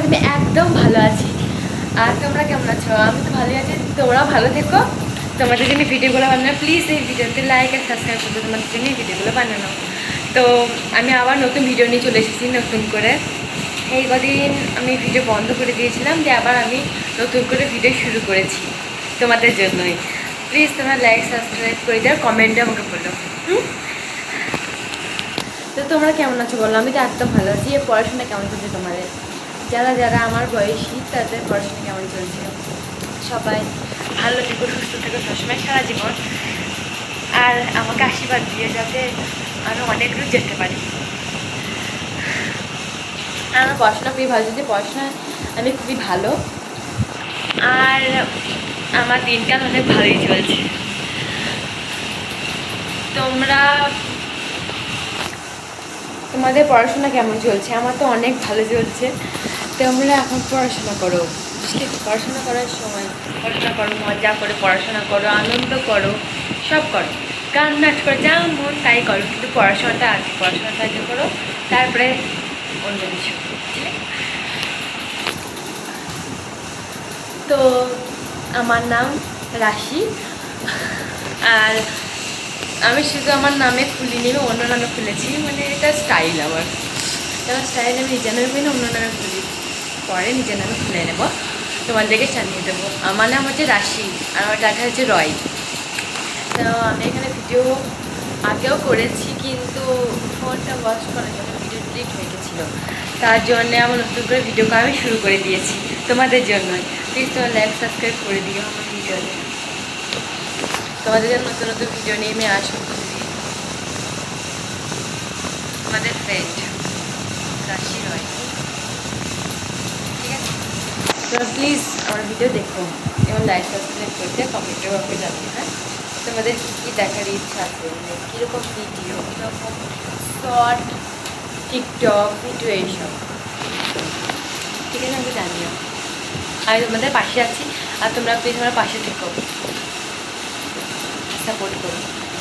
আমি একদম ভালো আছি। আর তোমরা কেমন আছো? আমি তো ভালোই আছি, তোমরাও ভালো থেকো। তোমাদের জন্য ভিডিওগুলো বানানো, প্লিজ এই ভিডিওতে লাইক আর সাবস্ক্রাইব করতে, তোমাদের জন্য এই ভিডিওগুলো বানানো। তো আমি আবার নতুন ভিডিও নিয়ে চলে এসেছি নতুন করে। এই কদিন আমি ভিডিও বন্ধ করে দিয়েছিলাম, যে আবার আমি নতুন করে ভিডিও শুরু করেছি তোমাদের জন্যই। প্লিজ তোমরা লাইক সাবস্ক্রাইব করে দাও, কমেন্টে আমাকে বলো। তো তোমরা কেমন আছো বলো? আমি তো একদম ভালো আছি। এর পড়াশোনা কেমন চলছে তোমাদের? যারা যারা আমার বয়সী তাদের পড়াশোনা কেমন চলছে? সবাই ভালো থেকো, সুস্থ থেকো সবসময় সারা জীবন। আর আমাকে আশীর্বাদ দিয়ে যাতে আরও অনেক দূর যেতে পারি। আর আমার পড়াশোনা খুবই ভালো চলছে, পড়াশোনায় আমি খুবই ভালো। আর আমার দিনকাল অনেক ভালোই চলছে। তোমাদের পড়াশোনা কেমন চলছে? আমার তো অনেক ভালো চলছে। তোমরা এখন পড়াশোনা করো, বুঝলে? পড়াশোনা করার সময় পড়াশোনা করো, মজা করে পড়াশোনা করো, আনন্দ করো, সব করো, গান নাচ করো, যা মন তাই করো, কিন্তু পড়াশোনাটা আগে করো, তারপরে অন্য কিছু, বুঝলে? তো আমার নাম রাশি। আর আমি শুধু আমার নামে খুলিনি, আমি অন্য নামে খুলেছি, মানে এটা স্টাইল আমার স্টাইল। আমি নিজের নামে খুলি না, অন্য নামে খুলি, পরে নিজের নামে খুলে নেবো, তোমাদেরকে জানিয়ে দেবো। আমার নাম হচ্ছে রাশি আর আমার ডাটা হচ্ছে রয়। তো আমি এখানে ভিডিও আগেও করেছি, কিন্তু ফোনটা ওয়াশ করার জন্য ভিডিও ডিলিট হয়ে গেছিলো। তার জন্যে আমার নতুন করে ভিডিও করা আমি শুরু করে দিয়েছি তোমাদের জন্যই। প্লিজ তোমার লাইক সাবস্ক্রাইব করে দিও আমার ভিডিওতে। তোমাদের জন্য নতুন নতুন ভিডিও নিয়ে আমি আসবো। আমাদের ফ্রেন্ড রাশি রয়, ঠিক আছে? তোমরা প্লিজ আমার ভিডিও দেখো এবং লাইক সাবস্ক্রাইব করতে, কমেন্টের ব্যাপারে জানিয়ে। হ্যাঁ, তোমাদের কী কী দেখার ইচ্ছা আছে, মানে কীরকম ভিডিও, কীরকম শর্ট, টিকটক ভিডিও, এইসব, ঠিক আছে? আমাকে জানিও। আমি তোমাদের পাশে আছি, আর তোমরা প্লিজ আমার পাশে থেকো, সাপোর্ট করো।